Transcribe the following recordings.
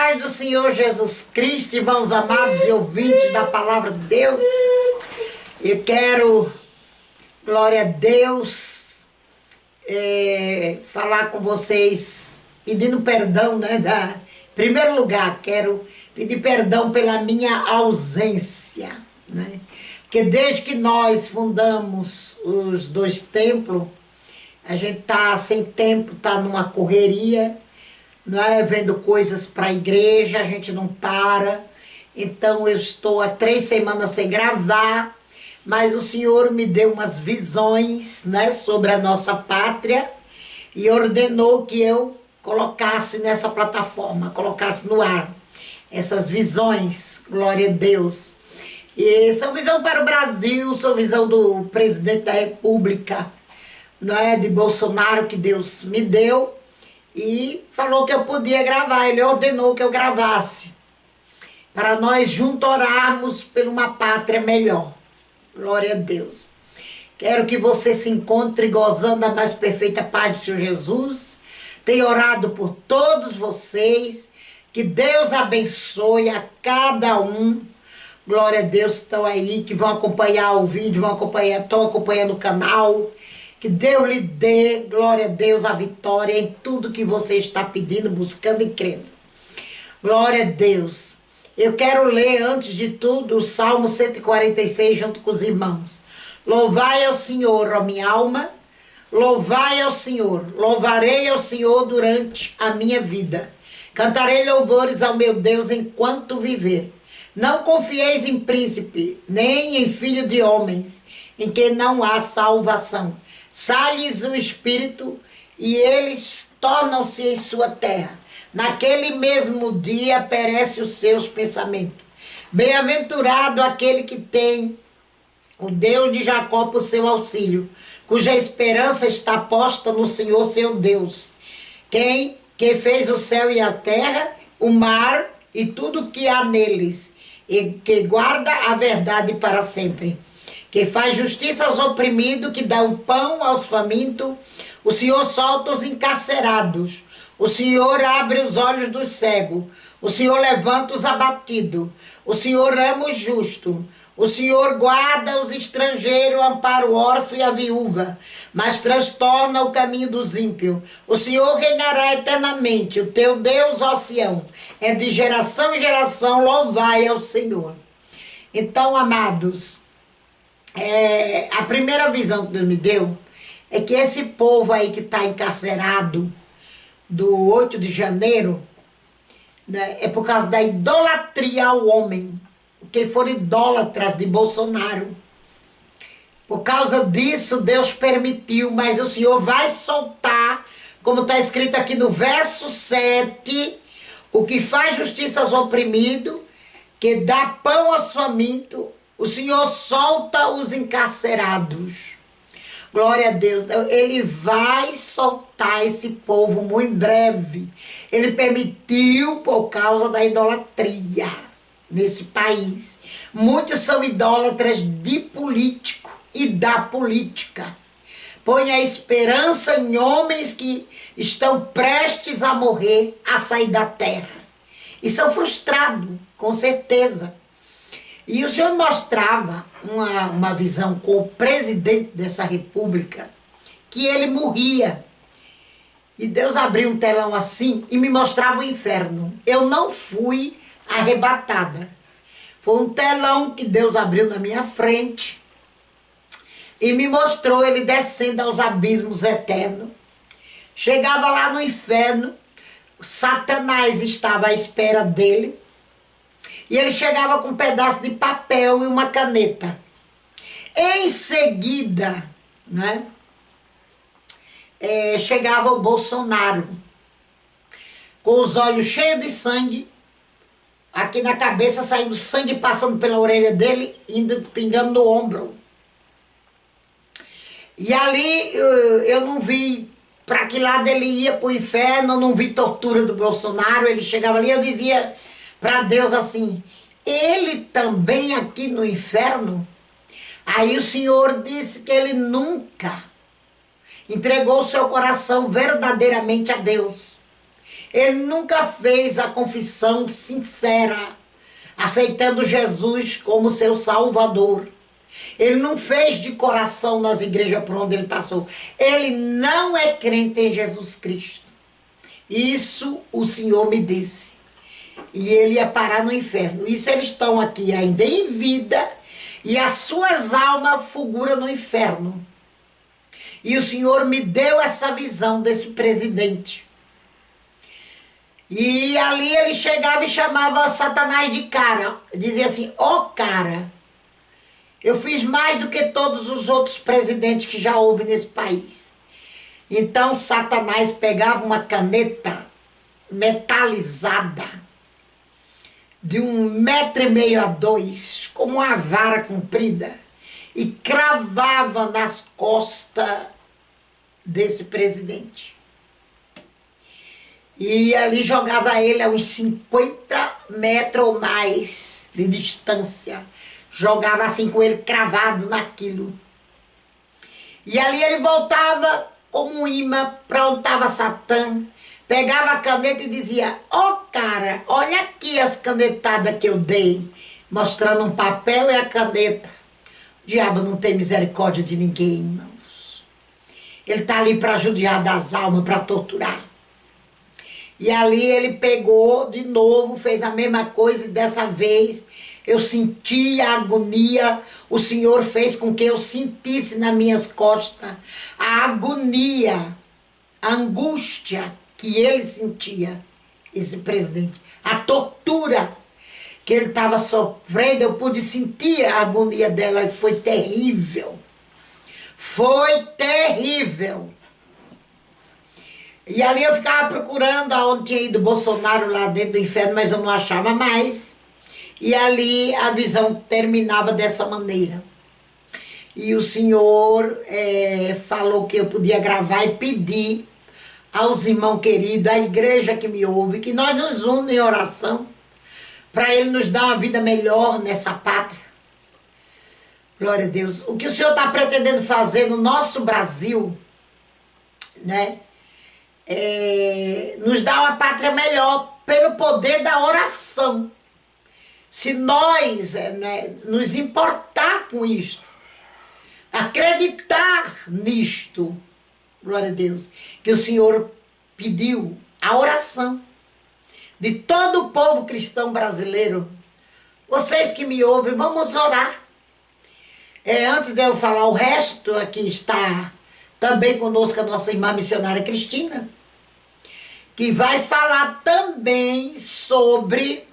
paz do Senhor Jesus Cristo, irmãos amados e ouvintes da palavra de Deus. Eu quero, glória a Deus, falar com vocês, pedindo perdão, né? Em primeiro lugar, quero pedir perdão pela minha ausência, né? Porque desde que nós fundamos os dois templos, a gente tá sem tempo, tá numa correria, não é? Vendo coisas para a igreja, a gente não para. Então eu estou há 3 semanas sem gravar, mas o Senhor me deu umas visões, né, sobre a nossa pátria e ordenou que eu colocasse nessa plataforma, colocasse no ar essas visões, glória a Deus. E são visão para o Brasil, são visão do presidente da República, não é, de Bolsonaro, que Deus me deu. E falou que eu podia gravar, ele ordenou que eu gravasse, para nós juntos orarmos por uma pátria melhor. Glória a Deus. Quero que você se encontre gozando da mais perfeita paz do Senhor Jesus. Tenho orado por todos vocês, que Deus abençoe a cada um. Glória a Deus, estão aí, que vão acompanhar o vídeo, estão acompanhando o canal. Que Deus lhe dê, glória a Deus, a vitória em tudo que você está pedindo, buscando e crendo. Glória a Deus. Eu quero ler, antes de tudo, o Salmo 146 junto com os irmãos. Louvai ao Senhor, ó minha alma, louvai ao Senhor, louvarei ao Senhor durante a minha vida. Cantarei louvores ao meu Deus enquanto viver. Não confieis em príncipe, nem em filho de homens, em que não há salvação. Sai-lhes o espírito e eles tornam-se em sua terra. Naquele mesmo dia perece os seus pensamentos. Bem-aventurado aquele que tem o Deus de Jacó por seu auxílio, cuja esperança está posta no Senhor seu Deus. Que fez o céu e a terra, o mar e tudo que há neles, e que guarda a verdade para sempre. Que faz justiça aos oprimidos, que dá o pão aos famintos. O Senhor solta os encarcerados. O Senhor abre os olhos dos cegos. O Senhor levanta os abatidos. O Senhor ama o justo. O Senhor guarda os estrangeiros, ampara o órfão e a viúva, mas transtorna o caminho dos ímpios. O Senhor reinará eternamente. O teu Deus, ó Sião, é de geração em geração, louvai ao Senhor. Então, amados, a primeira visão que Deus me deu é que esse povo aí que está encarcerado do 8 de janeiro, né, é por causa da idolatria ao homem, que foram idólatras de Bolsonaro. Por causa disso, Deus permitiu, mas o Senhor vai soltar, como está escrito aqui no verso 7, o que faz justiça aos oprimidos, que dá pão aos famintos. O Senhor solta os encarcerados. Glória a Deus. Ele vai soltar esse povo muito em breve. Ele permitiu por causa da idolatria nesse país. Muitos são idólatras de político e da política. Põe a esperança em homens que estão prestes a morrer, a sair da terra. E são frustrados, com certeza. E o Senhor mostrava uma visão com o presidente dessa república, que ele morria. E Deus abriu um telão assim e me mostrava o inferno. Eu não fui arrebatada. Foi um telão que Deus abriu na minha frente e me mostrou ele descendo aos abismos eternos. Chegava lá no inferno, Satanás estava à espera dele. E ele chegava com um pedaço de papel e uma caneta. Em seguida, né, chegava o Bolsonaro, com os olhos cheios de sangue, aqui na cabeça saindo sangue, passando pela orelha dele, indo pingando no ombro. E ali eu não vi para que lado ele ia, para o inferno, eu não vi tortura do Bolsonaro. Ele chegava ali, eu dizia para Deus assim, ele também aqui no inferno? Aí o Senhor disse que ele nunca entregou seu coração verdadeiramente a Deus. Ele nunca fez a confissão sincera, aceitando Jesus como seu Salvador. Ele não fez de coração nas igrejas por onde ele passou. Ele não é crente em Jesus Cristo. Isso o Senhor me disse. E ele ia parar no inferno. Isso eles estão aqui ainda em vida e as suas almas fulguram no inferno. E o Senhor me deu essa visão desse presidente. E ali ele chegava e chamava Satanás de cara. Dizia assim, ó cara, eu fiz mais do que todos os outros presidentes que já houve nesse país. Então Satanás pegava uma caneta metalizada de 1,5 m a 2, como uma vara comprida, e cravava nas costas desse presidente. E ali jogava ele a uns 50 metros ou mais de distância. Jogava assim com ele cravado naquilo. E ali ele voltava como um imã para onde estava Satã. Pegava a caneta e dizia, ó cara, olha aqui as canetadas que eu dei. Mostrando um papel e a caneta. O diabo não tem misericórdia de ninguém, irmãos. Ele está ali para judiar das almas, para torturar. E ali ele pegou de novo, fez a mesma coisa e dessa vez eu senti a agonia. O Senhor fez com que eu sentisse nas minhas costas a agonia, a angústia que ele sentia, esse presidente. A tortura que ele estava sofrendo, eu pude sentir a agonia dela e foi terrível. Foi terrível. E ali eu ficava procurando aonde tinha ido Bolsonaro lá dentro do inferno, mas eu não achava mais. E ali a visão terminava dessa maneira. E o Senhor falou que eu podia gravar e pedir aos irmãos queridos, à igreja que me ouve, que nós nos unamos em oração, para Ele nos dar uma vida melhor nessa pátria. Glória a Deus. O que o Senhor está pretendendo fazer no nosso Brasil, né? Nos dá uma pátria melhor pelo poder da oração. Se nós nos importar com isto, acreditar nisto, glória a Deus, que o Senhor pediu a oração de todo o povo cristão brasileiro. Vocês que me ouvem, vamos orar. Antes de eu falar o resto, aqui está também conosco a nossa irmã missionária Cristina, que vai falar também sobre...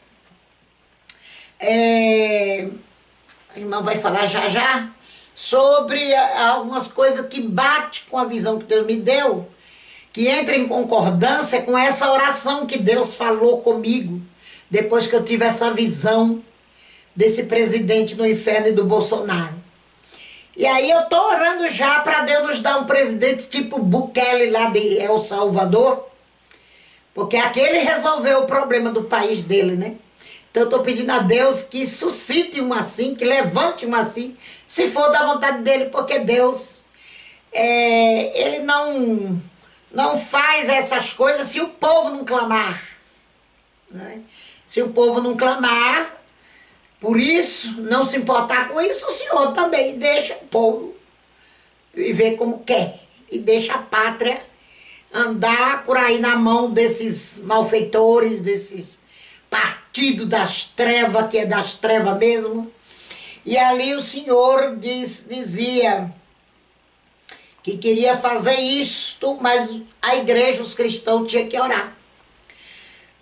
a irmã vai falar já sobre algumas coisas que bate com a visão que Deus me deu, que entra em concordância com essa oração que Deus falou comigo, depois que eu tive essa visão desse presidente no inferno e do Bolsonaro. E aí eu tô orando já para Deus nos dar um presidente tipo Bukele lá de El Salvador, porque aquele resolveu o problema do país dele, né? Então eu estou pedindo a Deus que suscite um assim, que levante um assim, se for da vontade dele, porque Deus, ele não faz essas coisas se o povo não clamar. Né? Se o povo não clamar, por isso, não se importar com isso, o Senhor também deixa o povo viver como quer. E deixa a pátria andar por aí na mão desses malfeitores, desses partidos das trevas, que é das trevas mesmo. E ali o Senhor dizia que queria fazer isto, mas a igreja, os cristãos, tinham que orar.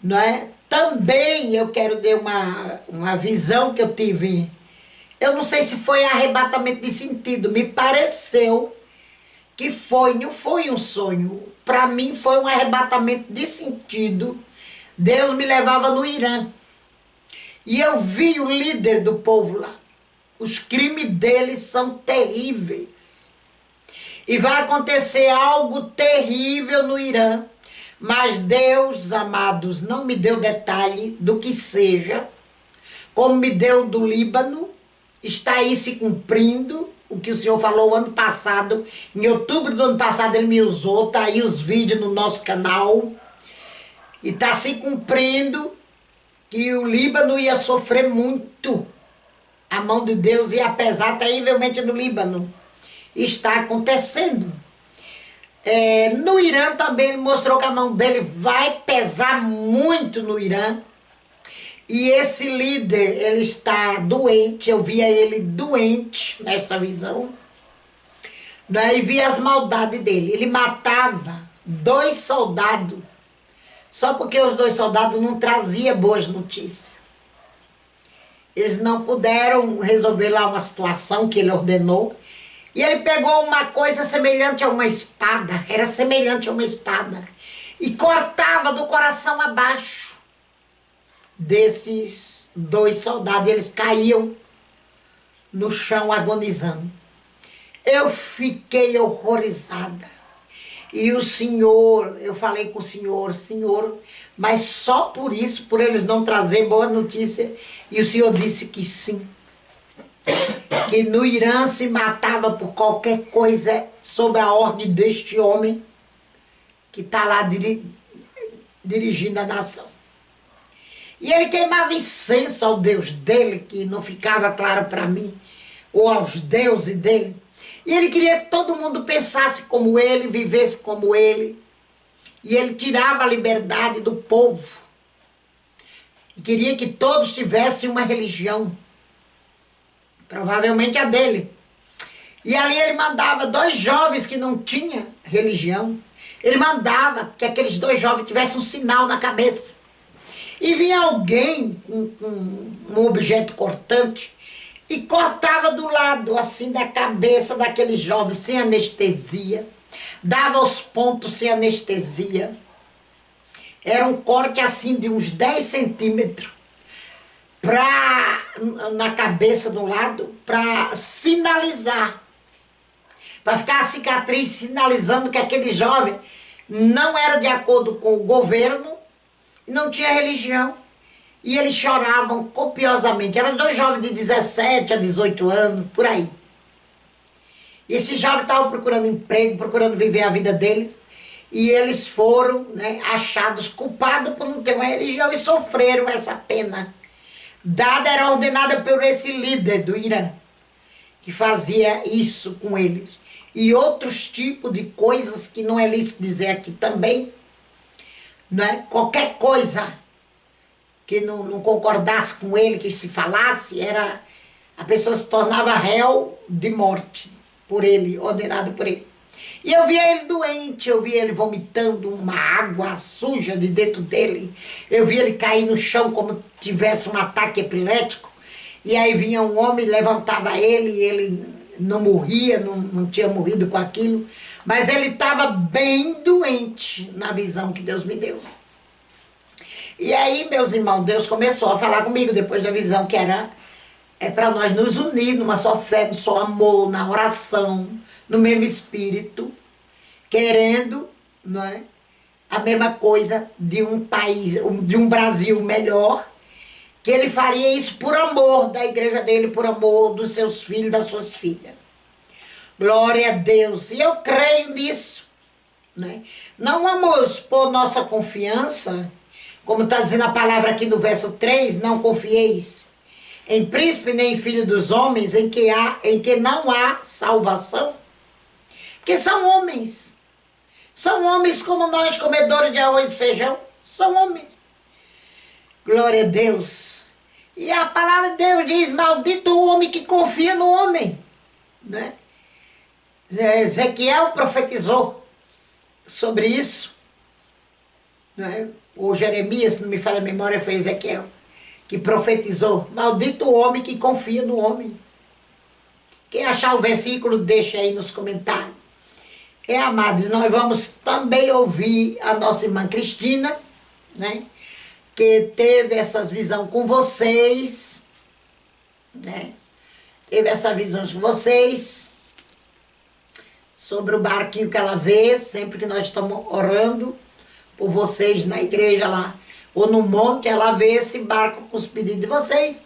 Não é? Também eu quero dar uma visão que eu tive. Eu não sei se foi arrebatamento de sentido, me pareceu que não foi um sonho. Para mim foi um arrebatamento de sentido. Deus me levava no Irã. E eu vi o líder do povo lá. Os crimes deles são terríveis. E vai acontecer algo terrível no Irã. Mas Deus, amados, não me deu detalhe do que seja. Como me deu do Líbano. Está aí se cumprindo. O que o Senhor falou ano passado. Em outubro do ano passado ele me usou. Está aí os vídeos no nosso canal. E está se cumprindo que o Líbano ia sofrer muito. A mão de Deus ia pesar terrivelmente no Líbano. Está acontecendo. No Irã também ele mostrou que a mão dele vai pesar muito no Irã. E esse líder, ele está doente, eu via ele doente nesta visão. Daí vi as maldades dele. Ele matava 2 soldados, só porque os 2 soldados não traziam boas notícias. Eles não puderam resolver lá uma situação que ele ordenou. E ele pegou uma coisa semelhante a uma espada, era semelhante a uma espada, e cortava do coração abaixo desses 2 soldados. Eles caíam no chão agonizando. Eu fiquei horrorizada. E o Senhor, eu falei com o Senhor, Senhor, mas só por isso, por eles não trazerem boa notícia. E o Senhor disse que sim. Que no Irã se matava por qualquer coisa sob a ordem deste homem que está lá dirigindo a nação. E ele queimava incenso ao Deus dele, que não ficava claro para mim, ou aos deuses dele. E ele queria que todo mundo pensasse como ele, vivesse como ele. E ele tirava a liberdade do povo. E queria que todos tivessem uma religião. Provavelmente a dele. E ali ele mandava 2 jovens que não tinham religião. Ele mandava que aqueles 2 jovens tivessem um sinal na cabeça. E vinha alguém com um objeto cortante e cortava do lado, assim, da cabeça daquele jovem, sem anestesia. Dava os pontos sem anestesia. Era um corte, assim, de uns 10 centímetros na cabeça do lado, para sinalizar. Para ficar a cicatriz sinalizando que aquele jovem não era de acordo com o governo, não tinha religião. E eles choravam copiosamente. Eram 2 jovens de 17 a 18 anos, por aí. E esses jovens estavam procurando emprego, procurando viver a vida deles. E eles foram, né, achados culpados por não ter uma religião e sofreram essa pena. Era ordenada por esse líder do Irã, que fazia isso com eles. E outros tipos de coisas que não é lícito dizer aqui também. Né? Qualquer coisa que não concordasse com ele, que se falasse, a pessoa se tornava réu de morte por ele, ordenado por ele. E eu via ele doente, eu via ele vomitando uma água suja de dentro dele, eu via ele cair no chão como tivesse um ataque epilético, e aí vinha um homem, levantava ele, e ele não morria, não tinha morrido com aquilo, mas ele estava bem doente na visão que Deus me deu. E aí, meus irmãos, Deus começou a falar comigo depois da visão que era para nós nos unir numa só fé, no só amor, na oração, no mesmo espírito, querendo, não é, a mesma coisa de um país, de um Brasil melhor, que ele faria isso por amor da igreja dele, por amor dos seus filhos, das suas filhas. Glória a Deus. E eu creio nisso. Né? Não vamos pôr nossa confiança, como está dizendo a palavra aqui no verso 3, não confieis em príncipe nem em filho dos homens, em que não há salvação. Porque são homens. São homens como nós, comedores de arroz e feijão. São homens. Glória a Deus. E a palavra de Deus diz, maldito o homem que confia no homem. Né? Ezequiel profetizou sobre isso. Né? O Jeremias, se não me falha a memória, foi Ezequiel que profetizou. Maldito o homem que confia no homem. Quem achar o versículo, deixa aí nos comentários. Amados, nós vamos também ouvir a nossa irmã Cristina, né? Que teve essas visões com vocês, né? Teve essa visão com vocês sobre o barquinho que ela vê, sempre que nós estamos orando por vocês na igreja lá, ou no monte, ela vê esse barco com os pedidos de vocês,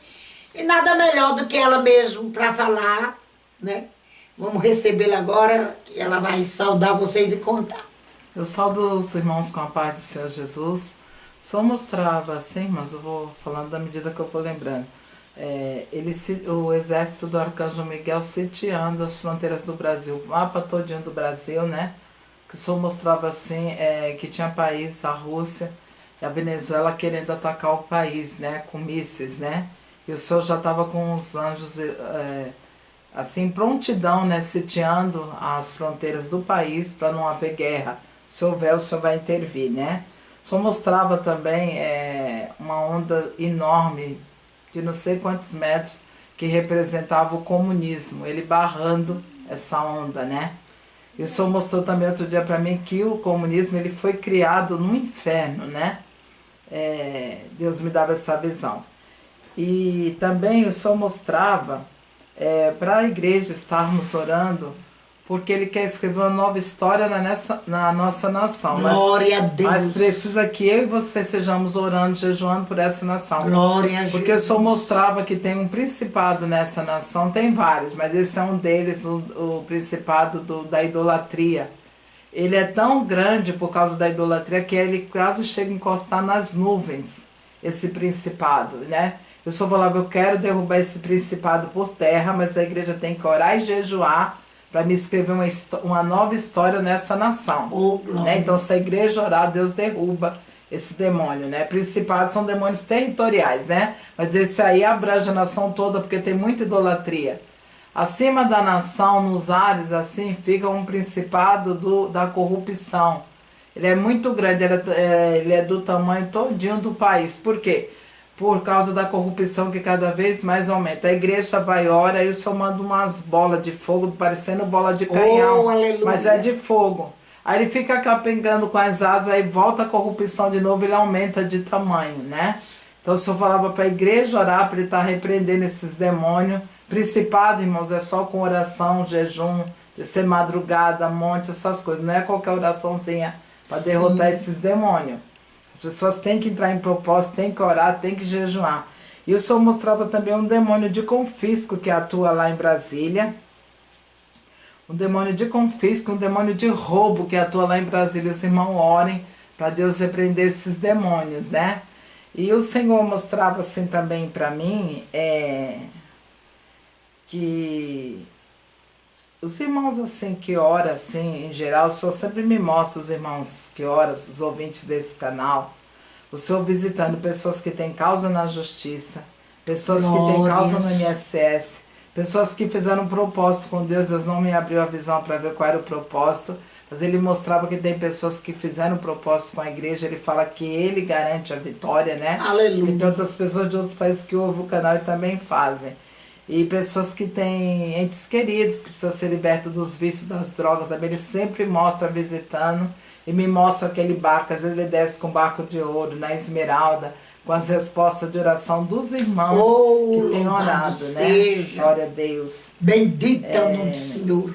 e nada melhor do que ela mesmo para falar, né? Vamos recebê-la agora, que ela vai saudar vocês e contar. Eu saudo os irmãos com a paz do Senhor Jesus. Só mostrava assim, mas eu vou falando da medida que eu vou lembrando. O exército do Arcanjo Miguel sitiando as fronteiras do Brasil, o mapa todinho do Brasil, né? Que só mostrava assim, que tinha país, a Rússia e a Venezuela querendo atacar o país, né? Com mísseis, né? E o senhor já estava com os anjos assim, em prontidão, né? Sitiando as fronteiras do país para não haver guerra. Se houver, o senhor vai intervir, né? Só mostrava também uma onda enorme de não sei quantos metros que representava o comunismo, ele barrando essa onda, né? E o senhor mostrou também outro dia para mim que o comunismo ele foi criado no inferno, né? Deus me dava essa visão. E também o senhor mostrava para a igreja estarmos orando, porque ele quer escrever uma nova história na nossa nação. Glória a Deus. Mas precisa que eu e você sejamos orando, jejuando por essa nação. Glória a Jesus. Porque eu só mostrava que tem um principado nessa nação, tem vários, mas esse é um deles, o principado da idolatria. Ele é tão grande por causa da idolatria que ele quase chega a encostar nas nuvens, esse principado, né? Eu só falava, eu quero derrubar esse principado por terra, mas a igreja tem que orar e jejuar para me escrever uma nova história nessa nação. Né? Então, se a igreja orar, Deus derruba esse demônio. Né? Principados são demônios territoriais, né? Mas esse aí abrange a nação toda, porque tem muita idolatria. Acima da nação, nos ares, assim, fica um principado da corrupção. Ele é muito grande, ele é do tamanho todinho do país. Por quê? Por causa da corrupção que cada vez mais aumenta. A igreja vai ora e o senhor manda umas bolas de fogo, parecendo bola de canhão, mas é de fogo. Aí ele fica capengando com as asas, aí volta a corrupção de novo, ele aumenta de tamanho, né? Então o senhor falava para a igreja orar, para ele estar repreendendo esses demônios. Principado, irmãos, é só com oração, jejum, descer madrugada, monte, essas coisas. Não é qualquer oraçãozinha para derrotar esses demônios. As pessoas têm que entrar em propósito, têm que orar, têm que jejuar. E o senhor mostrava também um demônio de confisco que atua lá em Brasília. Um demônio de confisco, um demônio de roubo que atua lá em Brasília. Os irmãos orem para Deus repreender esses demônios, né? E o Senhor mostrava assim também para mim, que os irmãos assim que oram assim, em geral, o Senhor sempre me mostra os irmãos que oram, os ouvintes desse canal, o Senhor visitando pessoas que têm causa na justiça, pessoas que têm causa no INSS, pessoas que fizeram um propósito com Deus. Deus não me abriu a visão para ver qual era o propósito, mas ele mostrava que tem pessoas que fizeram um propósito com a igreja. Ele fala que ele garante a vitória, né? Aleluia. E tem outras pessoas de outros países que ouvem o canal e também fazem. E pessoas que têm entes queridos, que precisam ser libertos dos vícios, das drogas, também ele sempre mostra visitando e me mostra aquele barco. Às vezes ele desce com barco de ouro, na esmeralda, com as respostas de oração dos irmãos que têm orado, né? Glória a Deus. Bendito é o nome do Senhor.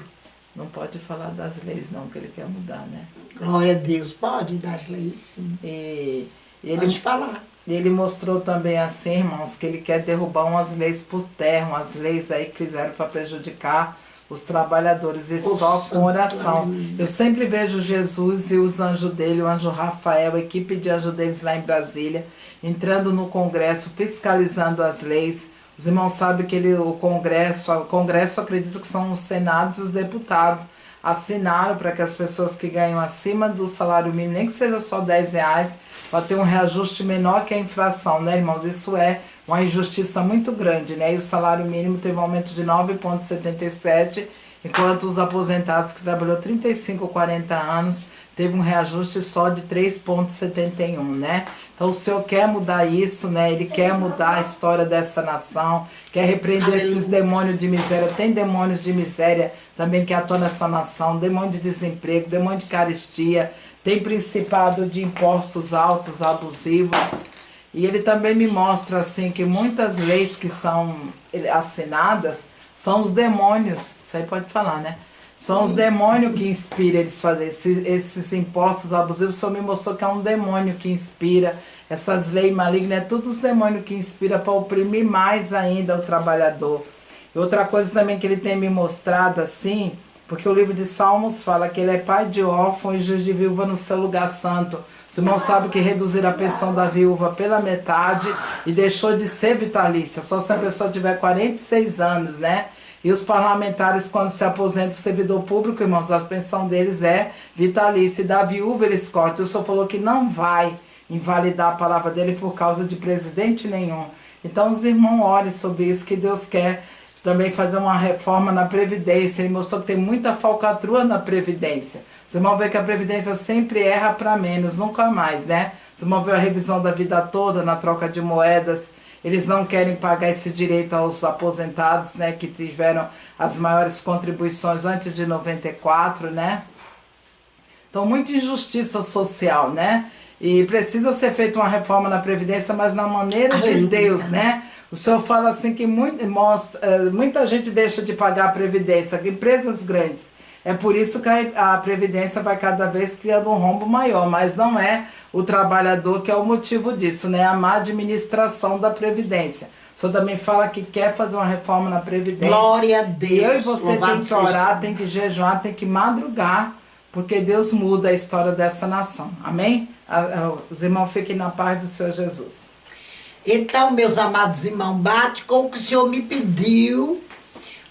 Não pode falar das leis não, que ele quer mudar, né? Glória a Deus, pode das leis sim. E pode falar. Ele mostrou também assim, irmãos, que ele quer derrubar umas leis por terra, umas leis aí que fizeram para prejudicar os trabalhadores, e só com oração. Eu sempre vejo Jesus e os anjos dele, o anjo Rafael, a equipe de anjos deles lá em Brasília, entrando no Congresso, fiscalizando as leis. Os irmãos sabem que o Congresso acredito que são os senados e os deputados, assinaram para que as pessoas que ganham acima do salário mínimo, nem que seja só R$10, para ter um reajuste menor que a inflação, né, irmãos? Isso é uma injustiça muito grande, né? E o salário mínimo teve um aumento de 9,77, enquanto os aposentados que trabalhou 35 ou 40 anos teve um reajuste só de 3,71, né? Então o Senhor quer mudar isso, né? Ele quer mudar a história dessa nação, quer repreender esses demônios de miséria. Tem demônios de miséria também que atuam nessa nação, demônio de desemprego, demônio de carestia, tem principado de impostos altos, abusivos. E ele também me mostra assim que muitas leis que são assinadas são os demônios, isso aí pode falar, né? São os demônios que inspiram eles a fazer esses impostos abusivos. O Senhor me mostrou que é um demônio que inspira essas leis malignas. É tudo os demônios que inspiram para oprimir mais ainda o trabalhador. E outra coisa também que ele tem me mostrado assim, porque o livro de Salmos fala que ele é pai de órfão e juiz de viúva no seu lugar santo. Os irmãos sabem que reduziram a pensão da viúva pela metade e deixou de ser vitalícia, só se a pessoa tiver 46 anos, né? E os parlamentares, quando se aposentam do servidor público, irmãos, a pensão deles é vitalícia. E da viúva eles cortam. O senhor falou que não vai invalidar a palavra dele por causa de presidente nenhum. Então os irmãos orem sobre isso, que Deus quer também fazer uma reforma na Previdência. Ele mostrou que tem muita falcatrua na Previdência. Os irmãos veem que a Previdência sempre erra para menos, nunca mais, né? Os irmãos veem a revisão da vida toda na troca de moedas. Eles não querem pagar esse direito aos aposentados, né, que tiveram as maiores contribuições antes de 94, né? Então, muita injustiça social, né? E precisa ser feita uma reforma na Previdência, mas na maneira de Deus, né? O senhor fala assim que muita gente deixa de pagar a Previdência, empresas grandes. É por isso que a Previdência vai cada vez criando um rombo maior, mas não é o trabalhador que é o motivo disso, né? A má administração da Previdência. O senhor também fala que quer fazer uma reforma na Previdência. Glória a Deus. E eu e você tem que orar, tem que jejuar, tem que madrugar, porque Deus muda a história dessa nação. Amém? Os irmãos fiquem na paz do Senhor Jesus. Então, meus amados irmãos, bate com o que o Senhor me pediu.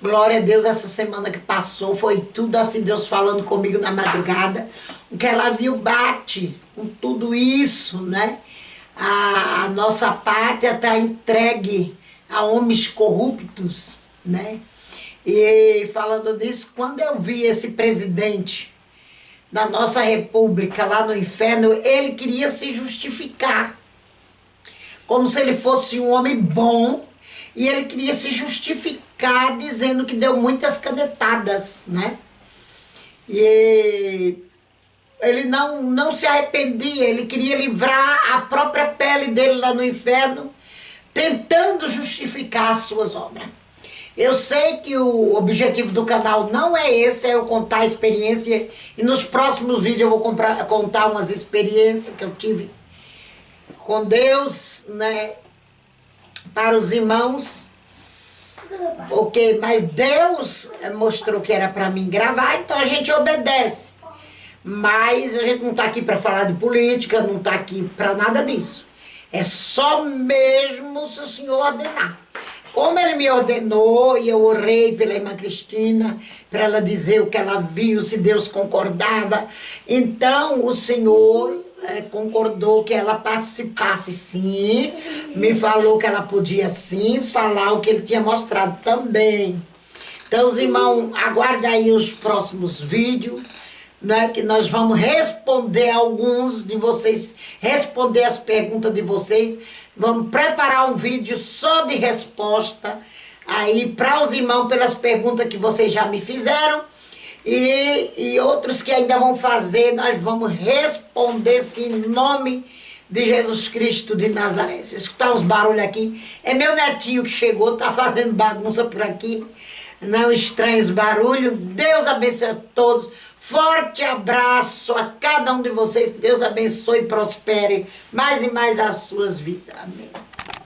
Glória a Deus, essa semana que passou foi tudo assim, Deus falando comigo na madrugada. O que ela viu bate com tudo isso, né? A nossa pátria está entregue a homens corruptos, né? E falando nisso, quando eu vi esse presidente da nossa república lá no inferno, ele queria se justificar. Como se ele fosse um homem bom, e ele queria se justificar dizendo que deu muitas canetadas, né? E ele não se arrependia, ele queria livrar a própria pele dele lá no inferno, tentando justificar as suas obras. Eu sei que o objetivo do canal não é esse, é eu contar a experiência, e nos próximos vídeos eu vou contar umas experiências que eu tive com Deus, né, para os irmãos, porque, mas Deus mostrou que era para mim gravar, então a gente obedece. Mas a gente não está aqui para falar de política, não está aqui para nada disso. É só mesmo se o Senhor ordenar. Como Ele me ordenou, e eu orei pela irmã Cristina, para ela dizer o que ela viu, se Deus concordava. Então o Senhor concordou que ela participasse sim, me falou que ela podia sim falar o que Ele tinha mostrado também. Então os irmãos, aguardem aí os próximos vídeos, né, que nós vamos responder alguns de vocês, responder as perguntas de vocês. Vamos preparar um vídeo só de resposta aí para os irmãos pelas perguntas que vocês já me fizeram e outros que ainda vão fazer, nós vamos responder sim, em nome de Jesus Cristo de Nazaré. Se escutar uns barulhos aqui, é meu netinho que chegou, tá fazendo bagunça por aqui. Não estranhe os barulhos. Deus abençoe a todos. Forte abraço a cada um de vocês. Deus abençoe e prospere mais e mais as suas vidas. Amém.